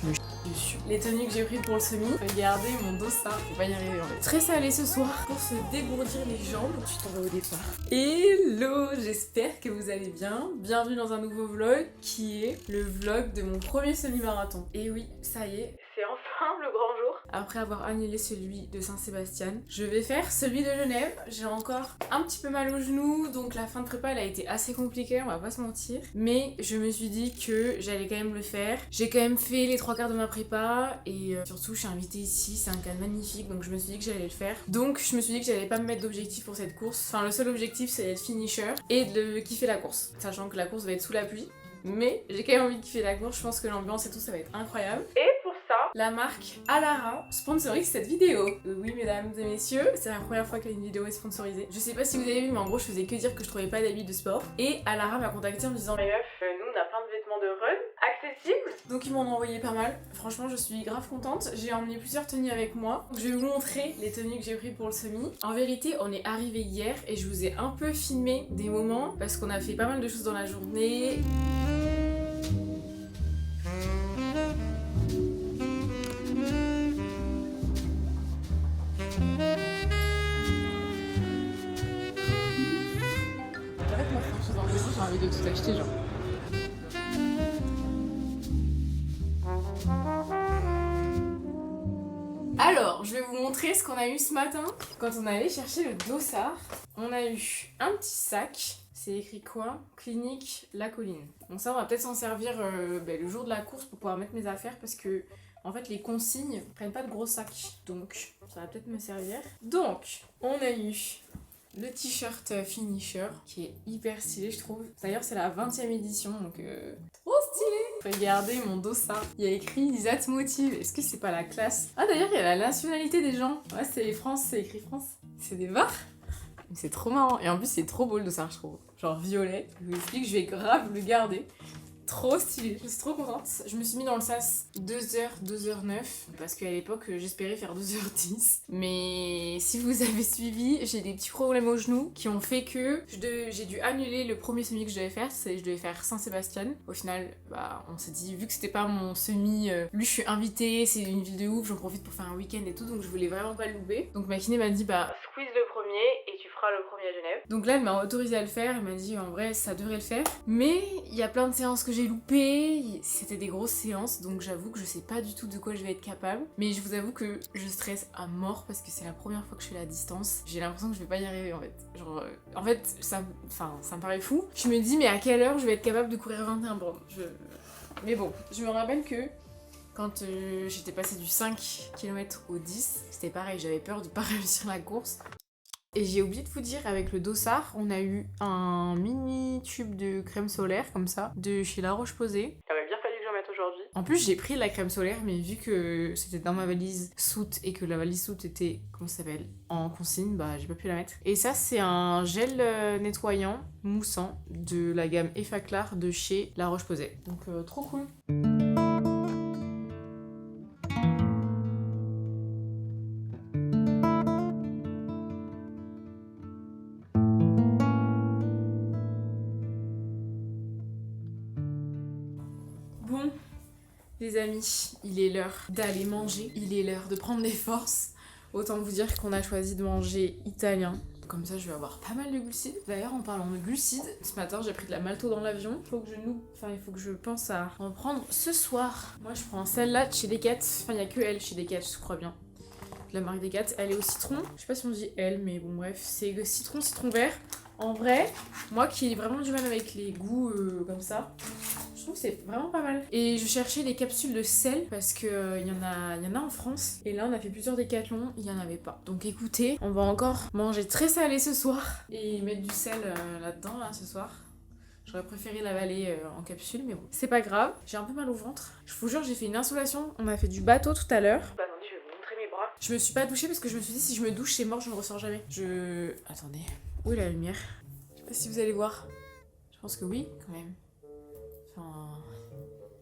je me chie dessus. Les tenues que j'ai prises pour le semi, regardez mon dos ça, on va y arriver en fait. Très salé ce soir pour se dégourdir les jambes, tu t'en vas au départ. Hello, j'espère que vous allez bien. Bienvenue dans un nouveau vlog qui est le vlog de mon premier semi-marathon. Et oui, ça y est, c'est enfin le grand jour. Après avoir annulé celui de Saint-Sébastien, je vais faire celui de Genève. J'ai encore un petit peu mal au genou, donc la fin de prépa elle a été assez compliquée, on va pas se mentir. Mais je me suis dit que j'allais quand même le faire. J'ai quand même fait les 3/4 de ma prépa et surtout je suis invitée ici, c'est un cadre magnifique, donc je me suis dit que j'allais le faire. Donc je me suis dit que j'allais pas me mettre d'objectif pour cette course. Enfin le seul objectif c'est d'être finisher et de kiffer la course. Sachant que la course va être sous la pluie. Mais j'ai quand même envie de kiffer la course, je pense que l'ambiance et tout ça va être incroyable. Et pour ça, la marque Alara sponsorise cette vidéo. Oui mesdames et messieurs, c'est la première fois qu'une vidéo est sponsorisée. Je sais pas si vous avez vu mais en gros je faisais que dire que je trouvais pas d'habits de sport. Et Alara m'a contacté en me disant mais meuf, nous on a plein de vêtements de run accessibles. Donc ils m'en ont envoyé pas mal. Franchement je suis grave contente. J'ai emmené plusieurs tenues avec moi. Je vais vous montrer les tenues que j'ai prises pour le semi. En vérité on est arrivé hier et je vous ai un peu filmé des moments parce qu'on a fait pas mal de choses dans la journée. J'ai envie de tout acheter genre. Alors, je vais vous montrer ce qu'on a eu ce matin. Quand on allait chercher le dossard, on a eu un petit sac. C'est écrit quoi? Clinique La Colline. Bon ça on va peut-être s'en servir le jour de la course pour pouvoir mettre mes affaires parce que en fait les consignes prennent pas de gros sacs. Donc ça va peut-être me servir. Donc on a eu le t-shirt finisher qui est hyper stylé je trouve. D'ailleurs c'est la 20e édition donc trop stylé. Regardez mon dossard. Il y a écrit That Motive. Est-ce que c'est pas la classe? Ah d'ailleurs il y a la nationalité des gens. Ouais c'est France, c'est écrit France. C'est des Var. C'est trop marrant. Et en plus c'est trop beau le dossard je trouve. Genre violet. Je vous explique, je vais grave le garder. Trop stylé, je suis trop contente. Je me suis mis dans le sas 2h, 2h09 parce qu'à l'époque j'espérais faire 2h10. Mais si vous avez suivi, j'ai des petits problèmes au genou qui ont fait que j'ai dû annuler le premier semi que je devais faire. Je devais faire Saint-Sébastien. Au final, on s'est dit, vu que c'était pas mon semi, lui je suis invitée, c'est une ville de ouf, j'en profite pour faire un week-end et tout, donc je voulais vraiment pas le louper. Donc ma kiné m'a dit, squeeze le premier et tu feras le premier à Genève. Donc là elle m'a autorisé à le faire, elle m'a dit en vrai ça devrait le faire. Mais il y a plein de séances que j'ai loupées, c'était des grosses séances donc j'avoue que je sais pas du tout de quoi je vais être capable. Mais je vous avoue que je stresse à mort parce que c'est la première fois que je fais la distance. J'ai l'impression que je vais pas y arriver en fait. Genre, en fait ça me paraît fou. Je me dis mais à quelle heure je vais être capable de courir 21 bornes. Mais bon, je me rappelle que quand j'étais passée du 5 km au 10, c'était pareil, j'avais peur de pas réussir la course. Et j'ai oublié de vous dire, avec le dossard, on a eu un mini tube de crème solaire, comme ça, de chez La Roche-Posay. Il aurait bien fallu que j'en mette aujourd'hui. En plus, j'ai pris de la crème solaire, mais vu que c'était dans ma valise soute et que la valise soute était, comment ça s'appelle, en consigne, j'ai pas pu la mettre. Et ça, c'est un gel nettoyant moussant de la gamme Effaclar de chez La Roche-Posay. Donc, trop cool. Bon, les amis, il est l'heure d'aller manger, il est l'heure de prendre des forces. Autant vous dire qu'on a choisi de manger italien. Comme ça, je vais avoir pas mal de glucides. D'ailleurs, en parlant de glucides, ce matin, j'ai pris de la malto dans l'avion. Il faut que je pense à en prendre ce soir. Moi, je prends celle-là de chez Decat. Enfin, il n'y a que elle chez Decat, je crois bien. De la marque Decat. Elle est au citron. Je sais pas si on dit elle, mais bon, bref. C'est citron vert. En vrai, moi qui ai vraiment du mal avec les goûts comme ça, je trouve que c'est vraiment pas mal. Et je cherchais des capsules de sel parce que y en a en France. Et là on a fait plusieurs décathlons, il y en avait pas. Donc écoutez, on va encore manger très salé ce soir et mettre du sel là-dedans là ce soir. J'aurais préféré l'avaler en capsule, mais bon, c'est pas grave. J'ai un peu mal au ventre. Je vous jure, j'ai fait une insolation. On a fait du bateau tout à l'heure. Attendez, je vais vous montrer mes bras. Je me suis pas douchée parce que je me suis dit si je me douche c'est mort, je ne ressors jamais. Attendez. Où est la lumière? Je sais pas si vous allez voir. Je pense que oui, quand même. Enfin,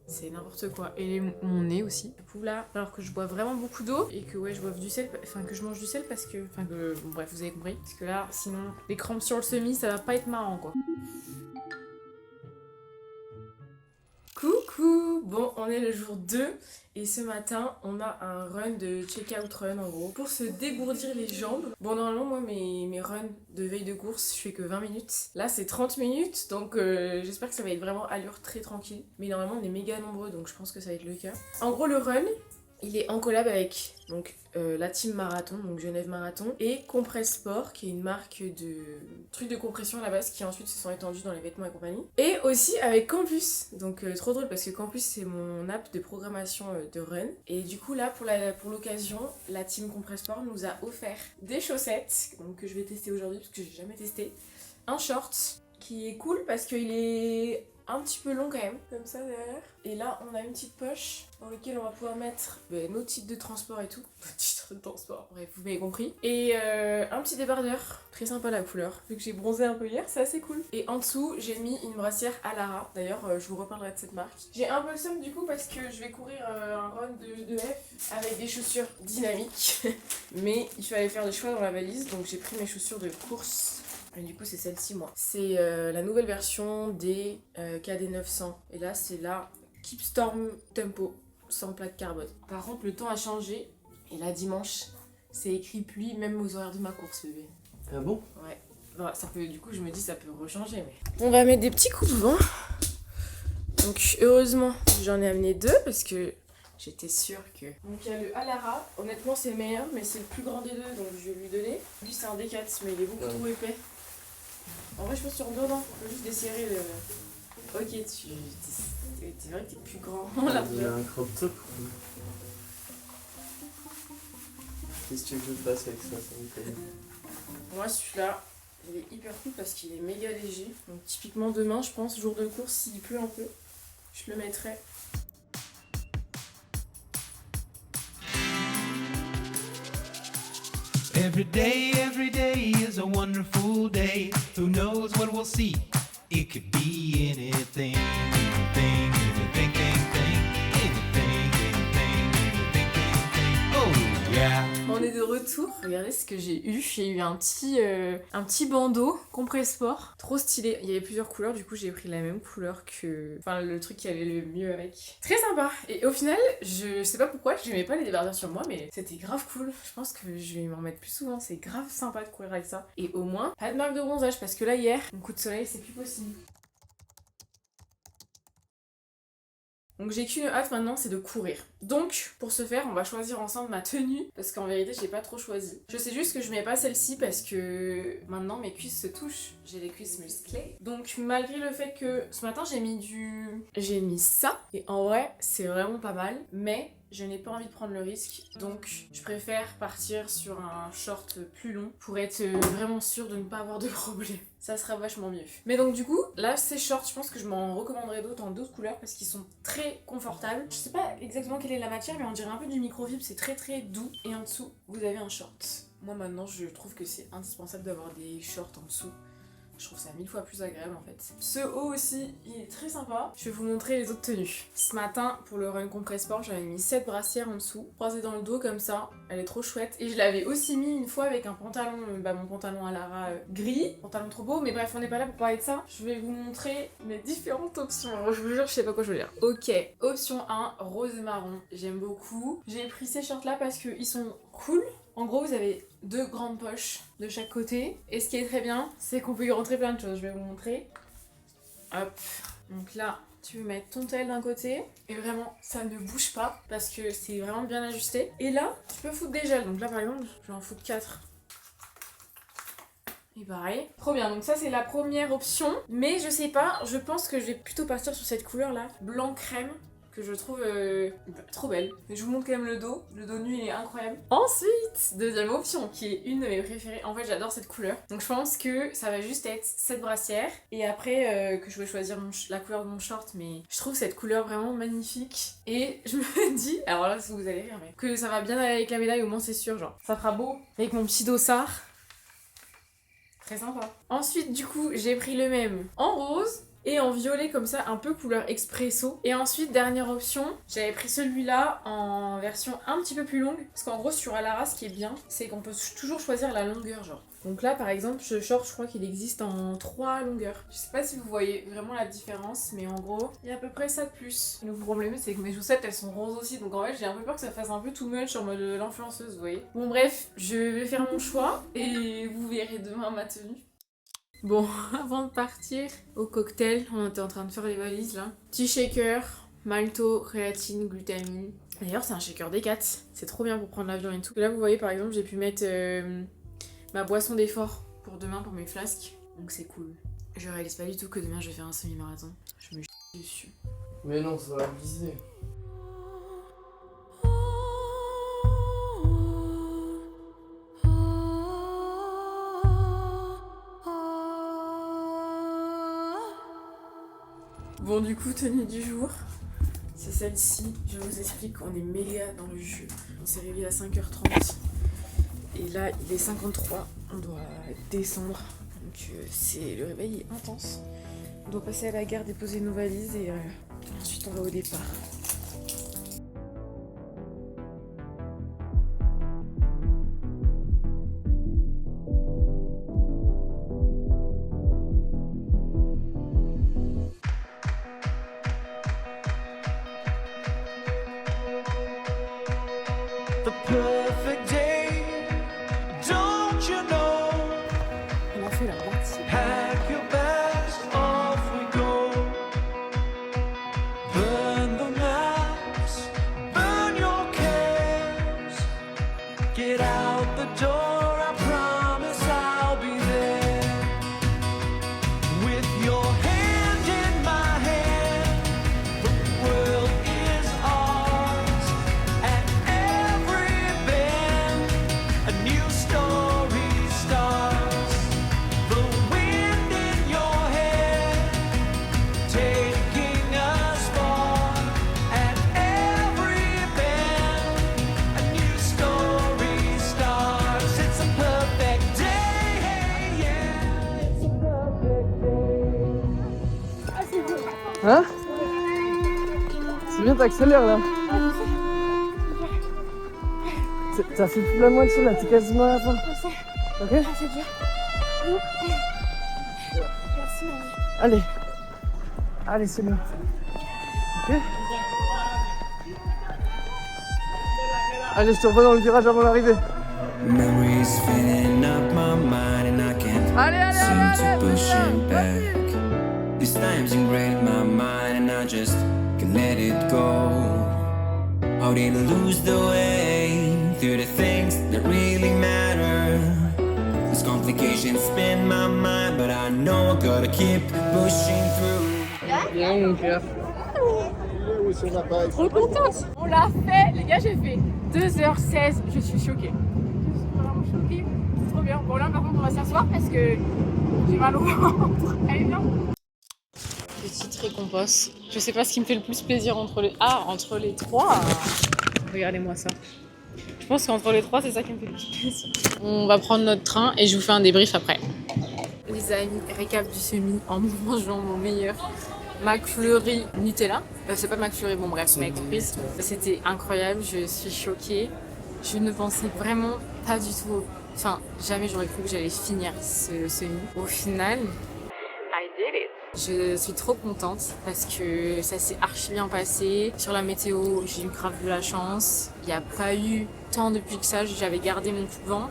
c'est n'importe quoi. Et mon nez aussi. Là, alors que je bois vraiment beaucoup d'eau et que je boive du sel, que je mange du sel parce que, bon, bref, vous avez compris. Parce que là, sinon, les crampes sur le semi, ça va pas être marrant, quoi. Coucou! Bon, on est le jour 2 et ce matin, on a un run de check-out run en gros pour se dégourdir les jambes. Bon, normalement, moi, mes runs de veille de course, je fais que 20 minutes. Là, c'est 30 minutes, donc j'espère que ça va être vraiment allure très tranquille. Mais normalement, on est méga nombreux, donc je pense que ça va être le cas. En gros, le run, il est en collab avec donc, la team Marathon, donc Genève Marathon, et Compress Sport, qui est une marque de trucs de compression à la base, qui ensuite se sont étendus dans les vêtements et compagnie. Et aussi avec Campus, donc trop drôle parce que Campus c'est mon app de programmation de run. Et du coup là, pour l'occasion, la team Compress Sport nous a offert des chaussettes, donc, que je vais tester aujourd'hui parce que j'ai jamais testé. Un short qui est cool parce qu'il est un petit peu long quand même, comme ça derrière. Et là, on a une petite poche dans laquelle on va pouvoir mettre nos titres de transport et tout. Titres de transport, bref, vous m'avez compris. Et un petit débardeur, très sympa la couleur. Vu que j'ai bronzé un peu hier, c'est assez cool. Et en dessous, j'ai mis une brassière Alara. D'ailleurs, je vous reparlerai de cette marque. J'ai un peu le seum du coup parce que je vais courir un run de F avec des chaussures dynamiques. Mais il fallait faire des choix dans la valise, donc j'ai pris mes chaussures de course. Et du coup c'est celle-ci moi. C'est la nouvelle version des KD 900. Et là c'est la Keepstorm Tempo sans plaque carbone. Par contre le temps a changé. Et là dimanche c'est écrit pluie même aux horaires de ma course bébé. Ah bon? Ouais. Bon, ça peut, du coup je me dis ça peut rechanger mais... On va mettre des petits coups de vent. Donc heureusement j'en ai amené 2 parce que j'étais sûre que... Donc il y a le Alara, honnêtement c'est le meilleur mais c'est le plus grand des deux donc je vais lui donner. Lui c'est un D4 mais il est beaucoup trop épais. En vrai je pense que tu rentres dedans, faut juste desserrer le... Ok, c'est vrai que t'es plus grand. Il y a un crop top. Qu'est-ce que tu veux que je fasse avec ça me plaît. Moi celui-là, il est hyper cool parce qu'il est méga léger. Donc typiquement demain je pense, jour de course, s'il pleut un peu, je le mettrai. Every day is a wonderful day. Who knows what we'll see? It could be anything, anything, anything, anything. Oh yeah. On est de retour. Regardez ce que j'ai eu. J'ai eu un petit bandeau Compress Sport. Trop stylé. Il y avait plusieurs couleurs. Du coup, j'ai pris la même couleur que... Enfin, le truc qui allait le mieux avec. Très sympa. Et au final, je sais pas pourquoi, j'aimais pas les débardeurs sur moi, mais c'était grave cool. Je pense que je vais m'en mettre plus souvent. C'est grave sympa de courir avec ça. Et au moins, pas de marque de bronzage parce que là, hier, mon coup de soleil, c'est plus possible. Donc j'ai qu'une hâte maintenant, c'est de courir. Donc pour ce faire, on va choisir ensemble ma tenue parce qu'en vérité, j'ai pas trop choisi. Je sais juste que je mets pas celle-ci parce que maintenant mes cuisses se touchent. J'ai les cuisses musclées. Donc malgré le fait que ce matin j'ai mis ça et en vrai, c'est vraiment pas mal, mais je n'ai pas envie de prendre le risque, donc je préfère partir sur un short plus long pour être vraiment sûre de ne pas avoir de problème. Ça sera vachement mieux. Mais donc du coup, là ces shorts, je pense que je m'en recommanderais d'autres en d'autres couleurs parce qu'ils sont très confortables. Je sais pas exactement quelle est la matière, mais on dirait un peu du microfibre, c'est très très doux. Et en dessous, vous avez un short. Moi maintenant, je trouve que c'est indispensable d'avoir des shorts en dessous. Je trouve ça 1000 fois plus agréable en fait. Ce haut aussi, il est très sympa. Je vais vous montrer les autres tenues. Ce matin, pour le Run Compress Sport, j'avais mis 7 brassières en dessous, croisées dans le dos comme ça. Elle est trop chouette. Et je l'avais aussi mis une fois avec un pantalon, mon pantalon Alara gris, pantalon trop beau. Mais bref, on n'est pas là pour parler de ça. Je vais vous montrer mes différentes options. Alors, je vous jure, je sais pas quoi choisir. Ok, option 1, rose et marron. J'aime beaucoup. J'ai pris ces shorts là parce qu'ils sont cool. En gros, vous avez 2 grandes poches de chaque côté. Et ce qui est très bien, c'est qu'on peut y rentrer plein de choses. Je vais vous montrer. Hop. Donc là, tu peux mettre ton tel d'un côté. Et vraiment, ça ne bouge pas parce que c'est vraiment bien ajusté. Et là, tu peux foutre des gels. Donc là, par exemple, je vais en foutre 4. Et pareil. Trop bien. Donc ça, c'est la première option. Mais je sais pas, je pense que je vais plutôt partir sur cette couleur là. Blanc crème. Que je trouve trop belle. Mais je vous montre quand même le dos. Le dos nu, il est incroyable. Ensuite, deuxième option, qui est une de mes préférées. En fait, j'adore cette couleur. Donc je pense que ça va juste être cette brassière. Et après, que je vais choisir la couleur de mon short. Mais je trouve cette couleur vraiment magnifique. Et je me dis, alors là, vous allez rire, mais que ça va bien aller avec la médaille, au moins c'est sûr. Genre, ça fera beau avec mon petit dossard. Très sympa. Ensuite, du coup, j'ai pris le même en rose. et en violet comme ça, un peu couleur expresso. Et ensuite, dernière option, j'avais pris celui-là en version un petit peu plus longue, parce qu'en gros sur Alara, ce qui est bien, c'est qu'on peut toujours choisir la longueur genre. Donc là par exemple, ce short, je crois qu'il existe en 3 longueurs. Je sais pas si vous voyez vraiment la différence, mais en gros, il y a à peu près ça de plus. Le problème c'est que mes chaussettes elles sont roses aussi, donc en fait j'ai un peu peur que ça fasse un peu too much en mode l'influenceuse, vous voyez. Bon bref, je vais faire mon choix et vous verrez demain ma tenue. Bon, avant de partir au cocktail, on était en train de faire les valises là. Petit shaker, malto, créatine, glutamine. D'ailleurs c'est un shaker Decat, c'est trop bien pour prendre l'avion et tout. Et là vous voyez par exemple j'ai pu mettre ma boisson d'effort pour demain pour mes flasques. Donc c'est cool. Je réalise pas du tout que demain je vais faire un semi-marathon. Je me chie dessus. Mais non, ça va viser. Bon du coup tenue du jour, c'est celle-ci. Je vous explique, on est méga dans le jeu. On s'est réveillé à 5h30 et là il est 53, on doit descendre. Donc le réveil est intense. On doit passer à la gare, déposer nos valises et ensuite on va au départ. The perfect day, don't you know? On a fait la moitié. Pack your bags, off we go. Burn the maps, burn your cares. Get out the door, I promise I'll be there. With your hand in my hand, the world is ours. At every bend, a new story starts. The wind in your hair, taking us far. At every bend, a new story starts. It's a perfect day, yeah. It's a perfect day. Hein? C'est bien, t'accélères là. T'as fait plus de la moitié là, t'es quasiment à la fin. Ok? C'est dur. Merci Marie. Allez. Allez, c'est bon. Ok? Allez, je te revois dans le virage avant l'arrivée. Memories filling up my mind and I can't seem to push it back. These times ingrained my mind and I just can't let it go. How did I lose the way through the things that really matter? These complications spin my mind, but I know I gotta keep pushing through. Bien, mon cœur. Trop contente. On l'a fait, les gars, j'ai fait 2h16. Je suis choquée. Je suis vraiment choquée. C'est trop bien. Bon, là, par contre, on va s'asseoir parce que j'ai mal au ventre. Allez, viens. Petite récompense. Je sais pas ce qui me fait le plus plaisir entre les... Ah, entre les trois. Regardez-moi ça. Je pense qu'entre les trois, c'est ça qui me fait le plus plaisir. On va prendre notre train et je vous fais un débrief après. Les amis, récap du semi en mangeant mon meilleur McFlurry Nutella. C'est pas McFlurry, bon bref, mais comprise. C'était incroyable, je suis choquée. Je ne pensais vraiment pas du tout... Enfin, jamais j'aurais cru que j'allais finir ce semi. Au final, I did it. Je suis trop contente parce que ça s'est archi bien passé. Sur la météo, j'ai eu grave de la chance. Il n'y a pas eu tant de pluie que ça, j'avais gardé mon couvent.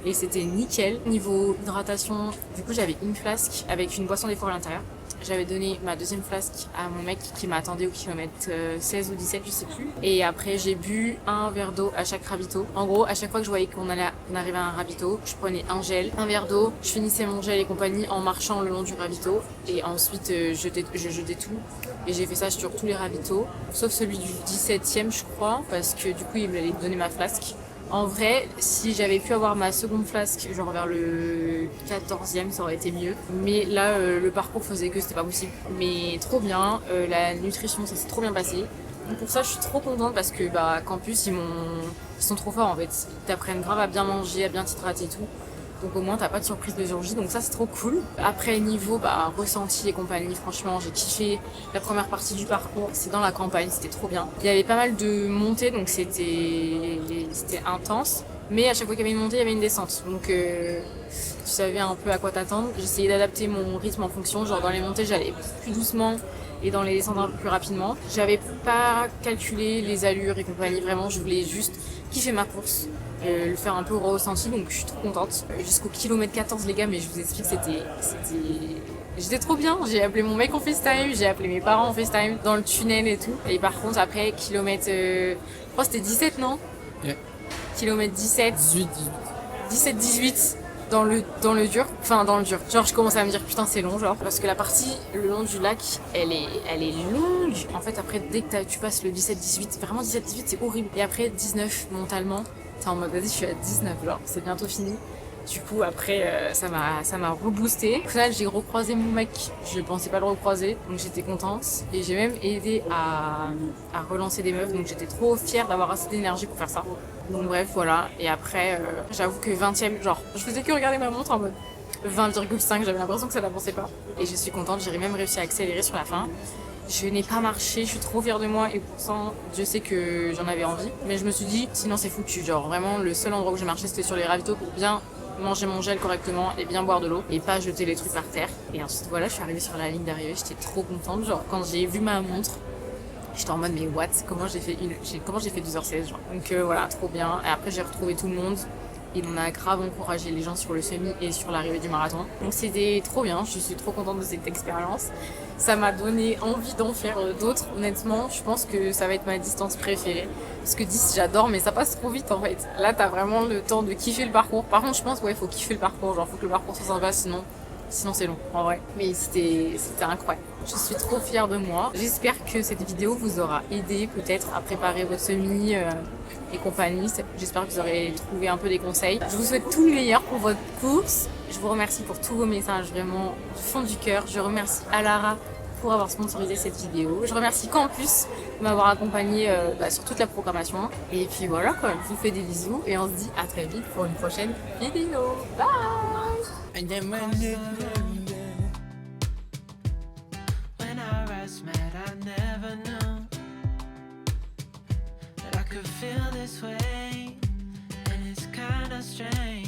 Et c'était nickel. Niveau hydratation, du coup j'avais une flasque avec une boisson d'effort à l'intérieur. J'avais donné ma deuxième flasque à mon mec qui m'attendait au kilomètre 16 ou 17, je sais plus. Et après, j'ai bu un verre d'eau à chaque ravito. En gros, à chaque fois que je voyais qu'on arrivait à un ravito, je prenais un gel, un verre d'eau, je finissais mon gel et compagnie en marchant le long du ravito. Et ensuite, je jetais tout. Et j'ai fait ça sur tous les ravitos, sauf celui du 17e, je crois, parce que du coup, il m'allait donner ma flasque. En vrai, si j'avais pu avoir ma seconde flasque, genre vers le 14e, ça aurait été mieux. Mais là, le parcours faisait que c'était pas possible. Mais trop bien, la nutrition, ça s'est trop bien passé. Donc pour ça, je suis trop contente parce que Campus, ils sont trop forts en fait. Ils t'apprennent grave à bien manger, à bien t'hydrater et tout. Donc au moins t'as pas de surprise de jour J, donc ça c'est trop cool. Après niveau ressenti et compagnie, franchement j'ai kiffé la première partie du parcours. C'est dans la campagne, c'était trop bien. Il y avait pas mal de montées, donc c'était intense. Mais à chaque fois qu'il y avait une montée, il y avait une descente. Donc tu savais un peu à quoi t'attendre. J'essayais d'adapter mon rythme en fonction. Genre dans les montées, j'allais plus doucement et dans les descentes un peu plus rapidement. J'avais pas calculé les allures et compagnie. Vraiment, je voulais juste kiffer ma course. Le faire un peu au ressenti, donc je suis trop contente. Jusqu'au kilomètre 14 les gars, mais je vous explique, j'étais trop bien. J'ai appelé mon mec en FaceTime, j'ai appelé mes parents en FaceTime dans le tunnel et tout. Et par contre après kilomètre, je crois que c'était 17 non? Yeah. Kilomètre 17, 17-18 dans le dur, genre je commence à me dire putain c'est long, genre parce que la partie le long du lac elle est longue en fait. Après dès que tu passes le 17-18, vraiment 17-18 c'est horrible, et après 19 mentalement t'es en mode vas-y je suis à 19, genre c'est bientôt fini. Du coup après ça m'a reboosté. Au final j'ai recroisé mon mec, je pensais pas le recroiser donc j'étais contente, et j'ai même aidé à relancer des meufs, donc j'étais trop fière d'avoir assez d'énergie pour faire ça. Donc bref voilà, et après j'avoue que 20ème, genre je faisais que regarder ma montre en mode 20,5, j'avais l'impression que ça n'avançait pas, et je suis contente, j'ai même réussi à accélérer sur la fin. Je n'ai pas marché, je suis trop fière de moi, et pourtant je sais que j'en avais envie, mais je me suis dit sinon c'est foutu. Genre vraiment le seul endroit où j'ai marché c'était sur les ravitaux pour bien manger mon gel correctement et bien boire de l'eau et pas jeter les trucs par terre. Et ensuite voilà, je suis arrivée sur la ligne d'arrivée, j'étais trop contente. Genre quand j'ai vu ma montre, j'étais en mode mais what, comment j'ai fait 2h16 genre. Donc voilà, trop bien. Et après j'ai retrouvé tout le monde. Il en a grave encouragé les gens sur le semi et sur l'arrivée du marathon. Donc c'était trop bien, je suis trop contente de cette expérience. Ça m'a donné envie d'en faire d'autres. Honnêtement, je pense que ça va être ma distance préférée. Parce que 10, j'adore, mais ça passe trop vite en fait. Là, t'as vraiment le temps de kiffer le parcours. Par contre, je pense, faut kiffer le parcours. Genre, faut que le parcours soit sympa, sinon c'est long, en vrai. Mais c'était incroyable. Je suis trop fière de moi. J'espère que cette vidéo vous aura aidé peut-être à préparer votre semi et compagnie. J'espère que vous aurez trouvé un peu des conseils. Je vous souhaite tout le meilleur pour votre course. Je vous remercie pour tous vos messages, vraiment du fond du cœur. Je remercie Alara pour avoir sponsorisé cette vidéo. Je remercie Campus de m'avoir accompagné sur toute la programmation. Et puis voilà quoi, je vous fais des bisous et on se dit à très vite pour une prochaine vidéo. Bye! When our eyes met, I never knew that I could feel this way, and it's kinda strange.